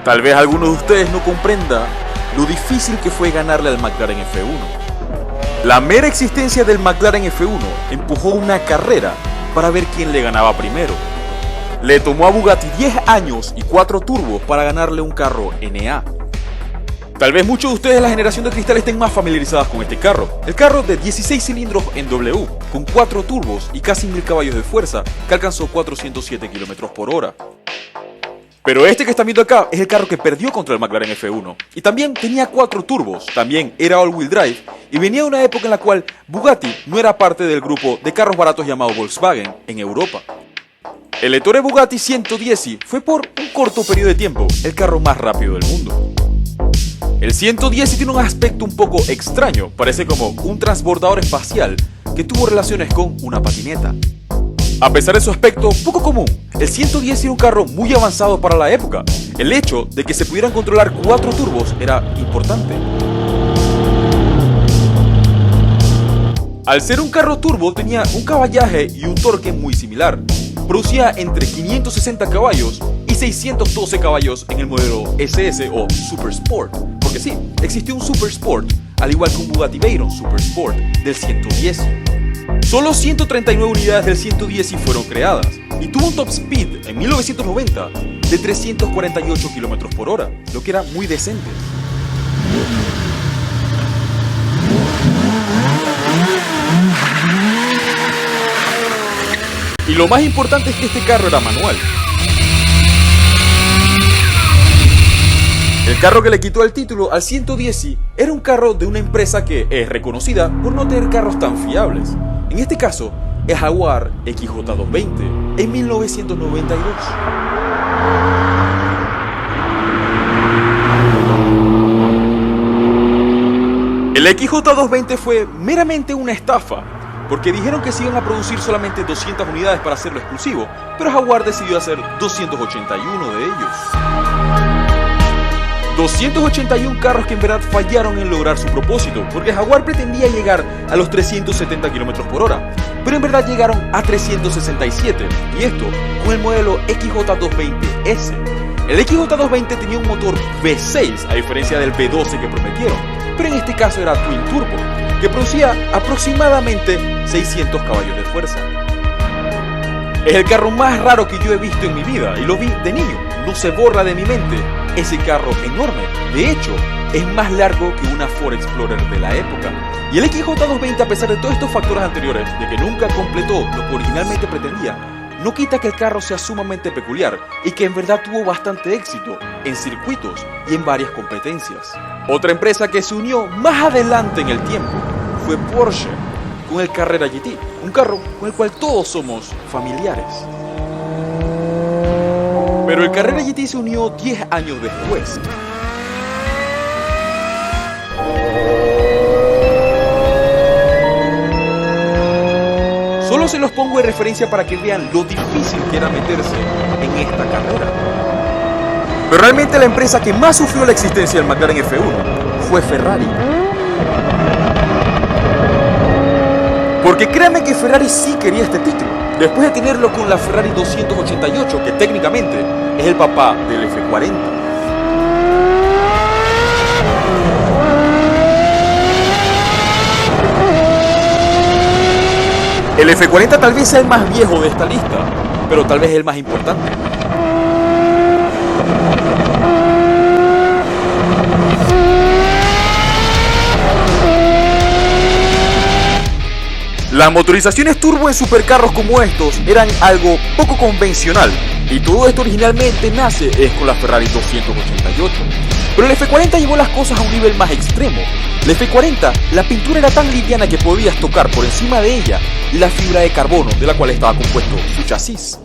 Tal vez alguno de ustedes no comprenda lo difícil que fue ganarle al McLaren F1. La mera existencia del McLaren F1 empujó una carrera para ver quién le ganaba primero. Le tomó a Bugatti 10 años y 4 turbos para ganarle un carro NA. Tal vez muchos de ustedes de la generación de cristal estén más familiarizados con este carro. El carro de 16 cilindros en W, con 4 turbos y casi 1000 caballos de fuerza, que alcanzó 407 km/h. Pero este que están viendo acá es el carro que perdió contra el McLaren F1. Y también tenía 4 turbos, también era all-wheel drive, y venía de una época en la cual Bugatti no era parte del grupo de carros baratos llamado Volkswagen en Europa. El Ettore Bugatti 110 fue por un corto periodo de tiempo el carro más rápido del mundo. El 110 tiene un aspecto un poco extraño, parece como un transbordador espacial que tuvo relaciones con una patineta. A pesar de su aspecto poco común, el 110 era un carro muy avanzado para la época. El hecho de que se pudieran controlar 4 turbos era importante. Al ser un carro turbo tenía un caballaje y un torque muy similar. Producía entre 560 caballos y 612 caballos en el modelo SS o Super Sport. Porque sí, existió un Super Sport, al igual que un Bugatti Veyron Super Sport del 110. Solo 139 unidades del 110 fueron creadas y tuvo un top speed en 1990 de 348 km/h, lo que era muy decente. Y lo más importante es que este carro era manual. El carro que le quitó el título al 110 era un carro de una empresa que es reconocida por no tener carros tan fiables. En este caso, el Jaguar XJ220 en 1992. El XJ220 fue meramente una estafa, porque dijeron que se iban a producir solamente 200 unidades para hacerlo exclusivo, pero Jaguar decidió hacer 281 de ellos. 281 carros que en verdad fallaron en lograr su propósito, porque Jaguar pretendía llegar a los 370 km/h, pero en verdad llegaron a 367, y esto con el modelo XJ220S. El XJ220 tenía un motor V6, a diferencia del V12 que prometieron, pero en este caso era Twin Turbo, que producía aproximadamente 600 caballos de fuerza. Es el carro más raro que yo he visto en mi vida, y lo vi de niño, no se borra de mi mente. Ese carro enorme, de hecho, es más largo que una Ford Explorer de la época. Y el XJ220, a pesar de todos estos factores anteriores, de que nunca completó lo que originalmente pretendía, no quita que el carro sea sumamente peculiar y que en verdad tuvo bastante éxito en circuitos y en varias competencias. Otra empresa que se unió más adelante en el tiempo fue Porsche con el Carrera GT, un carro con el cual todos somos familiares. Pero el Carrera GT se unió 10 años después. Solo se los pongo de referencia para que vean lo difícil que era meterse en esta carrera. Pero realmente la empresa que más sufrió la existencia del McLaren F1 fue Ferrari. Porque créanme que Ferrari sí quería este título, después de tenerlo con la Ferrari 288, que técnicamente es el papá del F40. El F40 tal vez sea el más viejo de esta lista, pero tal vez el más importante. Las motorizaciones turbo en supercarros como estos eran algo poco convencional, y todo esto originalmente nace con la Ferrari 288. Pero el F40 llevó las cosas a un nivel más extremo. La F40, la pintura era tan liviana que podías tocar por encima de ella la fibra de carbono de la cual estaba compuesto su chasis.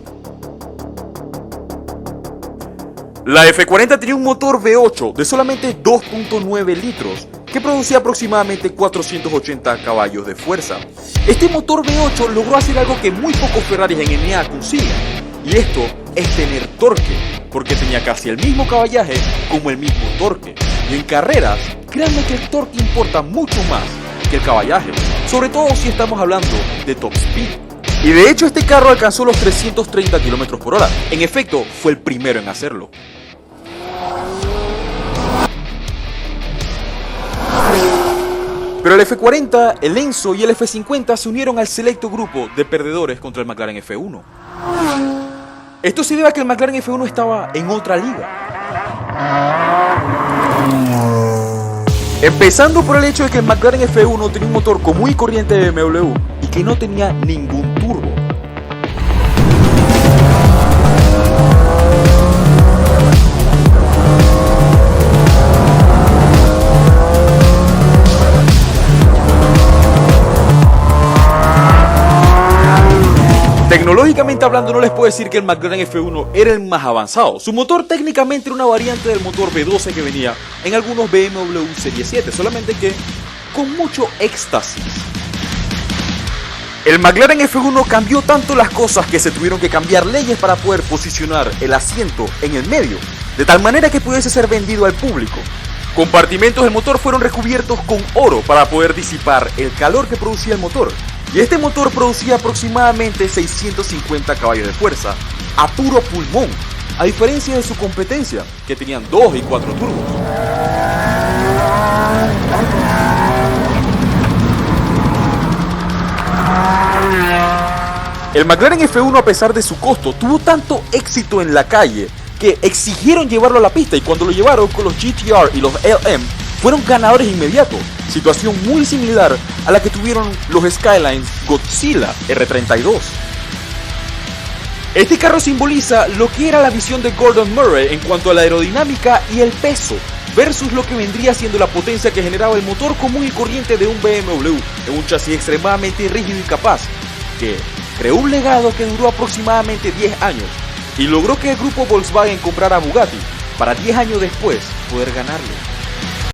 La F40 tenía un motor V8 de solamente 2.9 litros, que producía aproximadamente 480 caballos de fuerza. Este motor V8 logró hacer algo que muy pocos Ferraris en NA consiguen, y esto es tener torque, porque tenía casi el mismo caballaje como el mismo torque. Y en carreras, créanme que el torque importa mucho más que el caballaje, sobre todo si estamos hablando de top speed. Y de hecho este carro alcanzó los 330 km/h, en efecto fue el primero en hacerlo. Pero el F40, el Enzo y el F50 se unieron al selecto grupo de perdedores contra el McLaren F1. Esto se debe a que el McLaren F1 estaba en otra liga. Empezando por el hecho de que el McLaren F1 tenía un motor común y corriente de BMW y que no tenía ningún turbo. Tecnológicamente hablando, no les puedo decir que el McLaren F1 era el más avanzado. Su motor técnicamente era una variante del motor V12 que venía en algunos BMW Serie 7, solamente que con mucho éxtasis. El McLaren F1 cambió tanto las cosas que se tuvieron que cambiar leyes para poder posicionar el asiento en el medio, de tal manera que pudiese ser vendido al público. Compartimentos del motor fueron recubiertos con oro para poder disipar el calor que producía el motor. Y este motor producía aproximadamente 650 caballos de fuerza a puro pulmón, a diferencia de su competencia, que tenían 2 y 4 turbos. El McLaren F1, a pesar de su costo, tuvo tanto éxito en la calle que exigieron llevarlo a la pista, y cuando lo llevaron con los GTR y los LM, fueron ganadores inmediatos, situación muy similar a la que tuvieron los Skylines Godzilla R32. Este carro simboliza lo que era la visión de Gordon Murray en cuanto a la aerodinámica y el peso, versus lo que vendría siendo la potencia que generaba el motor común y corriente de un BMW en un chasis extremadamente rígido y capaz, que creó un legado que duró aproximadamente 10 años y logró que el grupo Volkswagen comprara Bugatti para 10 años después poder ganarlo.